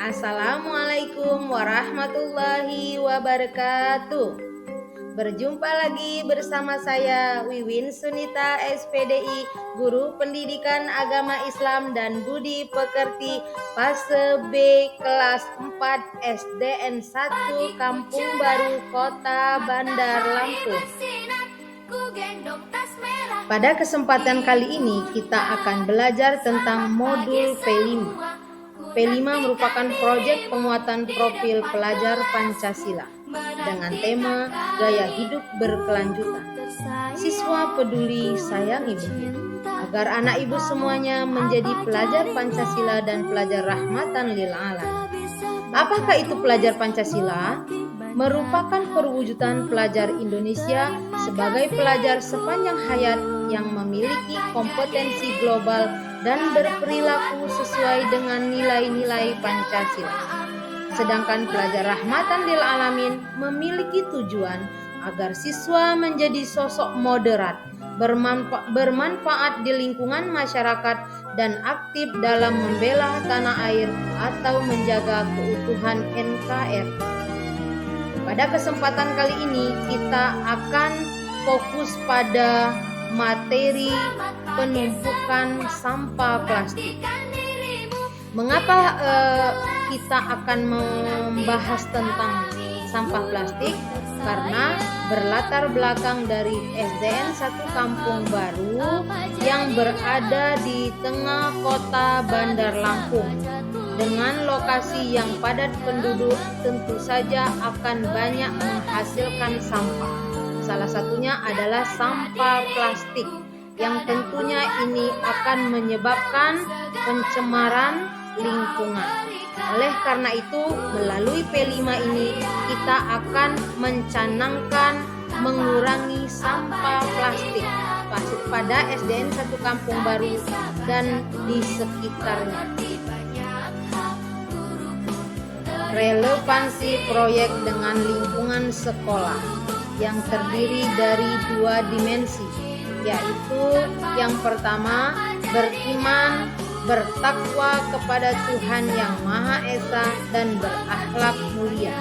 Assalamualaikum warahmatullahi wabarakatuh. Berjumpa lagi bersama saya Wiwin Sunita SPDI, Guru Pendidikan Agama Islam dan Budi Pekerti Fase B kelas 4 SDN 1 Kampung Baru Kota Bandar Lampung. Pada kesempatan kali ini kita akan belajar tentang modul P5. P5 merupakan proyek penguatan profil pelajar Pancasila dengan tema gaya hidup berkelanjutan. Siswa peduli sayangi bumi, agar anak ibu semuanya menjadi pelajar Pancasila dan pelajar rahmatan lil alamin. Apakah itu pelajar Pancasila? Merupakan perwujudan pelajar Indonesia sebagai pelajar sepanjang hayat yang memiliki kompetensi global dan berperilaku sesuai dengan nilai-nilai Pancasila. Sedangkan pelajar rahmatan lil alamin memiliki tujuan agar siswa menjadi sosok moderat, bermanfaat di lingkungan masyarakat dan aktif dalam membela tanah air atau menjaga keutuhan NKRI. Pada kesempatan kali ini kita akan fokus pada materi penumpukan sampah plastik. Mengapa kita akan membahas tentang sampah plastik? Karena berlatar belakang dari SDN 1 Kampung Baru yang berada di tengah kota Bandar Lampung. Dengan lokasi yang padat penduduk, tentu saja akan banyak menghasilkan sampah. Salah satunya adalah sampah plastik, yang tentunya ini akan menyebabkan pencemaran lingkungan. Oleh karena itu, melalui P5 ini kita akan mencanangkan mengurangi sampah plastik pada SDN 1 Kampung Baru dan di sekitarnya. Relevansi proyek dengan lingkungan sekolah yang terdiri dari 2 dimensi, yaitu yang pertama beriman, bertakwa kepada Tuhan Yang Maha Esa dan berakhlak mulia.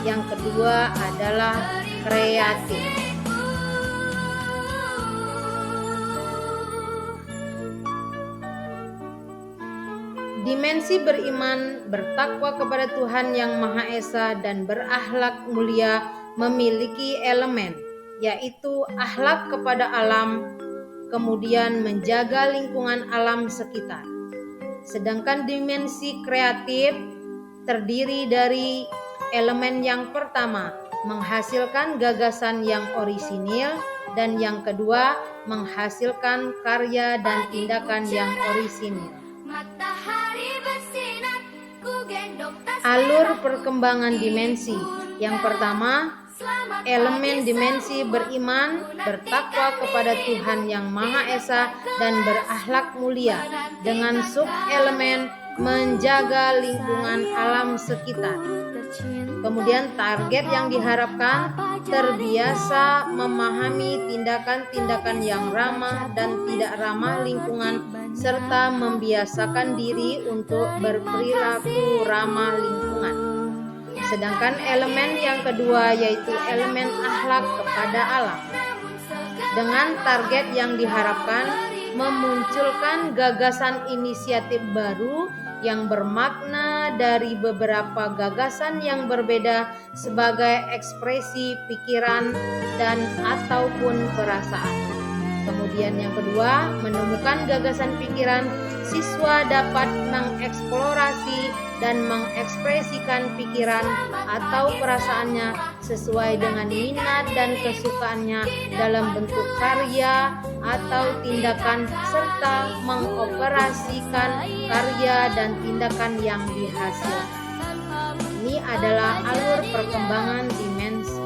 Yang kedua adalah kreatif. Dimensi beriman, bertakwa kepada Tuhan Yang Maha Esa dan berakhlak mulia memiliki elemen, yaitu akhlak kepada alam, kemudian menjaga lingkungan alam sekitar. Sedangkan dimensi kreatif terdiri dari elemen yang pertama, menghasilkan gagasan yang orisinil, dan yang kedua, menghasilkan karya dan tindakan yang orisinil. Alur perkembangan dimensi. Yang pertama, elemen dimensi beriman, bertakwa kepada Tuhan Yang Maha Esa dan berakhlak mulia, dengan sub-elemen menjaga lingkungan alam sekitar. Kemudian target yang diharapkan terbiasa memahami tindakan-tindakan yang ramah dan tidak ramah lingkungan, serta membiasakan diri untuk berperilaku ramah lingkungan. Sedangkan elemen yang kedua yaitu elemen akhlak kepada alam. Dengan target yang diharapkan memunculkan gagasan inisiatif baru yang bermakna dari beberapa gagasan yang berbeda sebagai ekspresi pikiran dan ataupun perasaan. Kemudian yang kedua, menemukan gagasan pikiran, siswa dapat mengeksplorasi dan mengekspresikan pikiran atau perasaannya sesuai dengan minat dan kesukaannya dalam bentuk karya atau tindakan, serta mengoperasikan karya dan tindakan yang dihasilkan. Ini adalah alur perkembangan dimensi.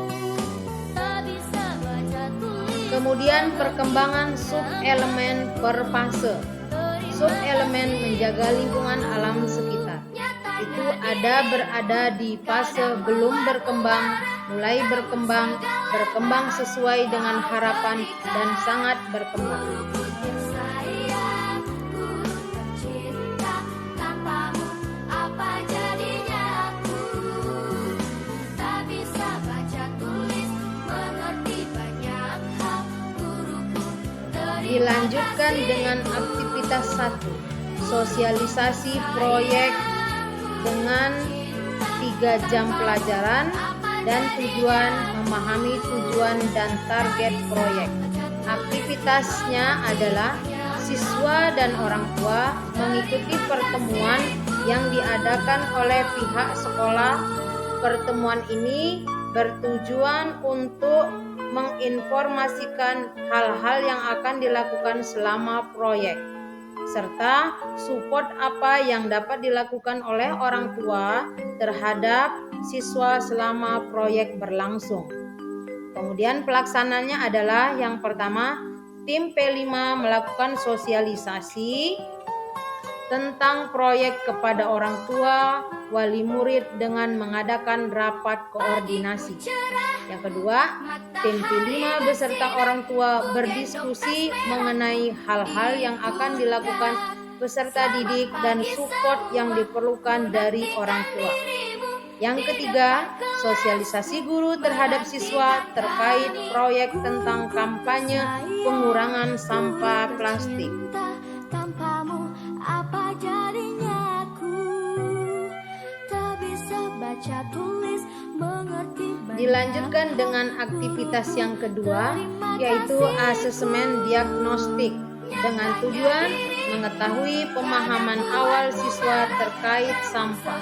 Kemudian perkembangan sub-elemen per fase. Sub-elemen menjaga lingkungan alam sekitar. Itu berada di fase belum berkembang, mulai berkembang, berkembang sesuai dengan harapan, dan sangat berkembang. Apa jadi Dilanjutkan dengan aktivitas 1, sosialisasi proyek dengan 3 jam pelajaran dan tujuan, memahami tujuan dan target proyek. Aktivitasnya adalah siswa dan orang tua mengikuti pertemuan yang diadakan oleh pihak sekolah. Pertemuan ini bertujuan untuk menginformasikan hal-hal yang akan dilakukan selama proyek, serta support apa yang dapat dilakukan oleh orang tua terhadap siswa selama proyek berlangsung. Kemudian pelaksananya adalah yang pertama, tim P5 melakukan sosialisasi tentang proyek kepada orang tua, wali murid dengan mengadakan rapat koordinasi. Yang kedua, tim P5 beserta orang tua berdiskusi mengenai hal-hal yang akan dilakukan peserta didik dan support yang diperlukan dari orang tua. Yang ketiga, sosialisasi guru terhadap siswa terkait proyek tentang kampanye pengurangan sampah plastik. Dilanjutkan dengan aktivitas yang kedua, yaitu asesmen diagnostik dengan tujuan mengetahui pemahaman awal siswa terkait sampah.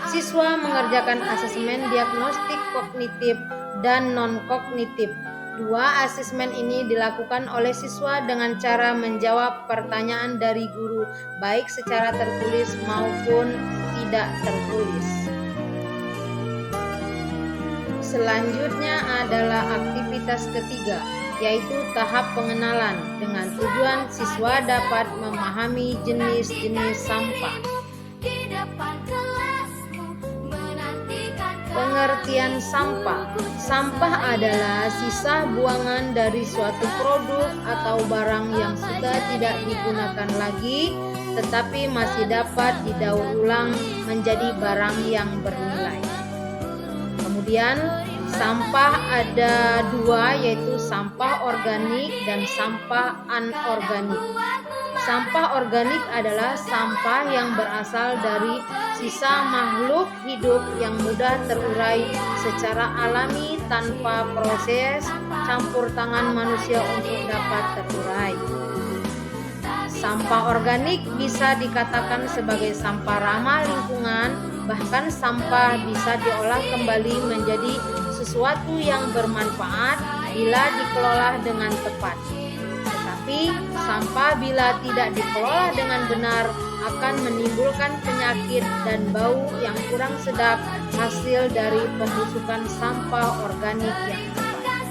Siswa mengerjakan asesmen diagnostik kognitif dan non-kognitif. 2 asesmen ini dilakukan oleh siswa dengan cara menjawab pertanyaan dari guru, baik secara tertulis maupun tidak tertulis. Selanjutnya adalah aktivitas ketiga, yaitu tahap pengenalan dengan tujuan siswa dapat memahami jenis-jenis sampah. Pengertian sampah. Sampah adalah sisa buangan dari suatu produk atau barang yang sudah tidak digunakan lagi, tetapi masih dapat didaur ulang menjadi barang yang bernilai. Kemudian sampah ada 2, yaitu sampah organik dan sampah anorganik. Sampah organik adalah sampah yang berasal dari sisa makhluk hidup yang mudah terurai secara alami tanpa proses campur tangan manusia untuk dapat terurai. Sampah organik bisa dikatakan sebagai sampah ramah lingkungan, bahkan sampah bisa diolah kembali menjadi sesuatu yang bermanfaat bila dikelola dengan tepat. Tetapi sampah bila tidak dikelola dengan benar akan menimbulkan penyakit dan bau yang kurang sedap hasil dari pembusukan sampah organik yang tepat.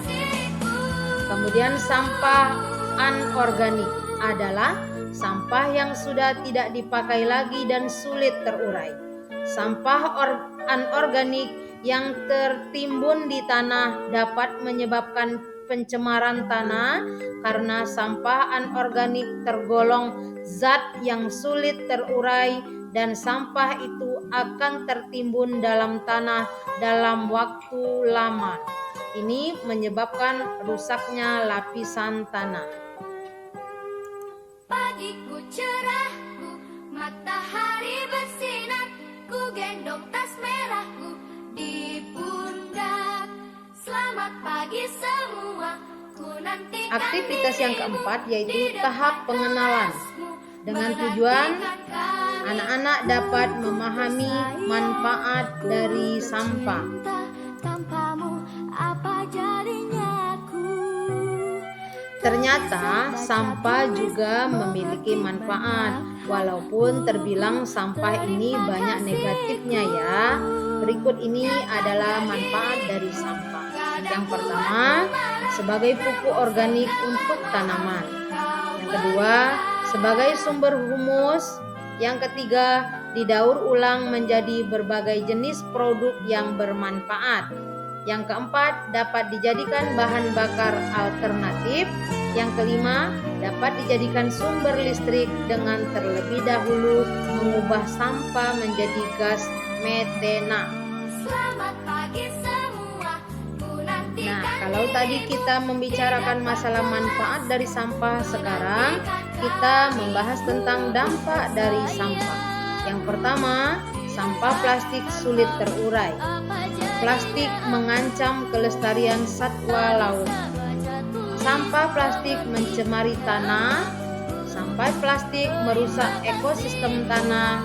Kemudian sampah anorganik adalah sampah yang sudah tidak dipakai lagi dan sulit terurai. Sampah anorganik yang tertimbun di tanah dapat menyebabkan pencemaran tanah karena sampah anorganik tergolong zat yang sulit terurai dan sampah itu akan tertimbun dalam tanah dalam waktu lama. Ini menyebabkan rusaknya lapisan tanah. Pagiku cerahku, matahari bersinar, ku gendong tas merahku di pundak. Selamat pagi semua, ku nantikan. Aktivitas yang keempat yaitu tahap pengenalan dengan tujuan anak-anak dapat memahami manfaat dari sampah. Tanpamu apa jadinya aku? Ternyata sampah juga memiliki manfaat, walaupun terbilang sampah ini banyak negatifnya ya. Berikut ini adalah manfaat dari sampah. Yang pertama, sebagai pupuk organik untuk tanaman. Yang kedua, sebagai sumber humus. Yang ketiga, didaur ulang menjadi berbagai jenis produk yang bermanfaat. Yang keempat, dapat dijadikan bahan bakar alternatif. Yang kelima, dapat dijadikan sumber listrik dengan terlebih dahulu mengubah sampah menjadi gas metana. Selamat pagi semua, ku nanti Nah, kalau tadi kita membicarakan masalah manfaat dari sampah, sekarang kita membahas tentang dampak dari sampah. Yang pertama, sampah plastik sulit terurai. Plastik mengancam kelestarian satwa laut. Sampah plastik mencemari tanah. Sampah plastik merusak ekosistem tanah.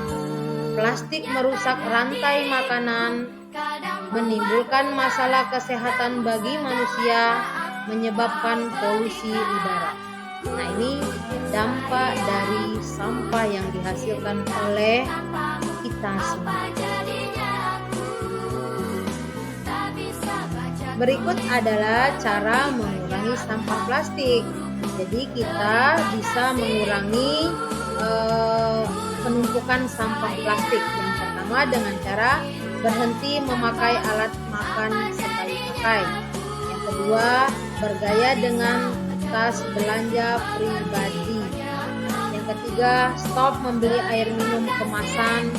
Plastik merusak rantai makanan, menimbulkan masalah kesehatan bagi manusia, menyebabkan polusi udara. Nah, ini dampak dari sampah yang dihasilkan oleh kita semua. Berikut adalah cara mengurangi sampah plastik. Jadi kita bisa mengurangi penumpukan sampah plastik. Yang pertama dengan cara berhenti memakai alat makan sekali pakai. Yang kedua, bergaya dengan tas belanja pribadi. Yang ketiga, stop membeli air minum kemasan.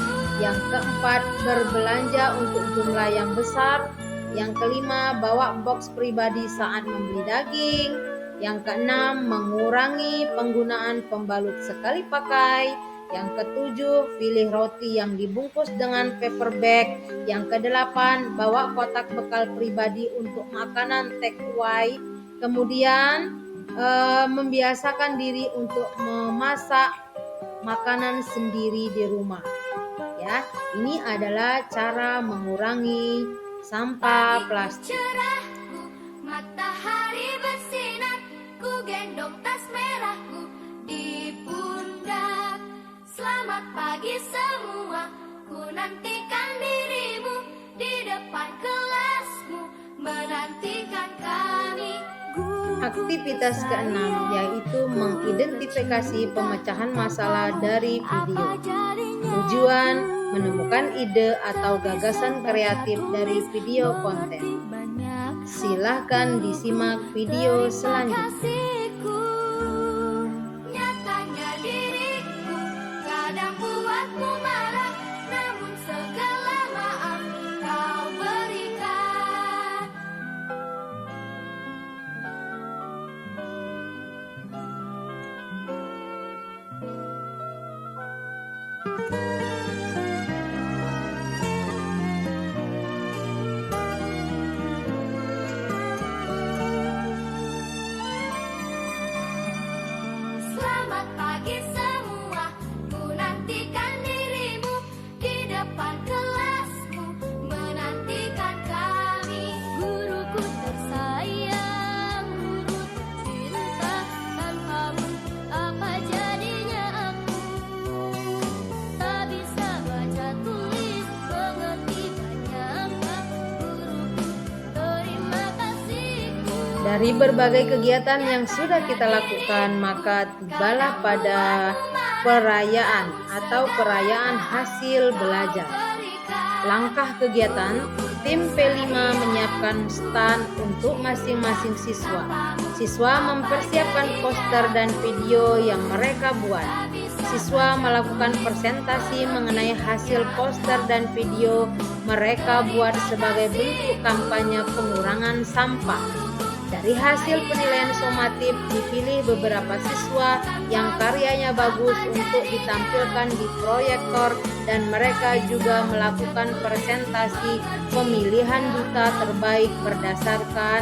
Yang keempat, berbelanja untuk jumlah yang besar. Yang kelima, bawa box pribadi saat membeli daging. Yang keenam, mengurangi penggunaan pembalut sekali pakai. Yang ketujuh, pilih roti yang dibungkus dengan paper bag. Yang kedelapan, bawa kotak bekal pribadi untuk makanan take away. Kemudian membiasakan diri untuk memasak makanan sendiri di rumah. Ya, ini adalah cara mengurangi sampah plastik. Cerahku, matahari bersinar, ku gendong tas merahku di pundak. Selamat pagi semua, ku nantikan dirimu di depan kelasmu, menantikan kami. Aktivitas keenam yaitu mengidentifikasi pemecahan masalah dari video. Tujuan menemukan ide atau gagasan kreatif dari video konten. Silahkan disimak video selanjutnya. Nyatanya diriku kadang buatmu marah, namun segala maaf kau berikan. Selamat pagi semua, ku nantikan dirimu di depan kelasmu, menantikan kami. Guruku tersayang, guru tercinta, tanpamu apa jadinya aku? Tak bisa baca tulis, mengerti banyak guruku, terima kasihku. Dari berbagai kegiatan yang sudah kita lakukan, maka tibalah pada perayaan atau perayaan hasil belajar. Langkah kegiatan, tim P5 menyiapkan stand untuk masing-masing siswa. Siswa mempersiapkan poster dan video yang mereka buat. Siswa melakukan presentasi mengenai hasil poster dan video mereka buat sebagai bentuk kampanye pengurangan sampah. Dari hasil penilaian somatif dipilih beberapa siswa yang karyanya bagus untuk ditampilkan di proyektor, dan mereka juga melakukan presentasi pemilihan duta terbaik berdasarkan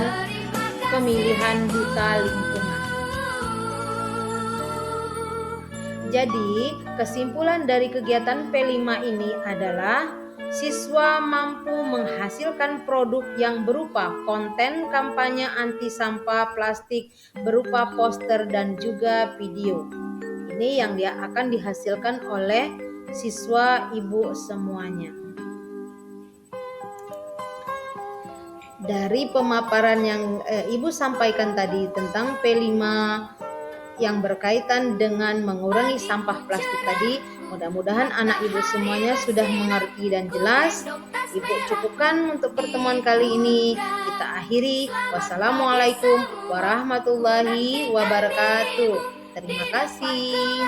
pemilihan duta lingkungan. Jadi, kesimpulan dari kegiatan P5 ini adalah siswa mampu menghasilkan produk yang berupa konten kampanye anti sampah plastik berupa poster dan juga video. Ini yang dia akan dihasilkan oleh siswa ibu semuanya. Dari pemaparan yang ibu sampaikan tadi tentang P5 yang berkaitan dengan mengurangi sampah plastik tadi, mudah-mudahan anak ibu semuanya sudah mengerti dan jelas. Ibu cukupkan untuk pertemuan kali ini. Kita akhiri. Wassalamualaikum warahmatullahi wabarakatuh. Terima kasih.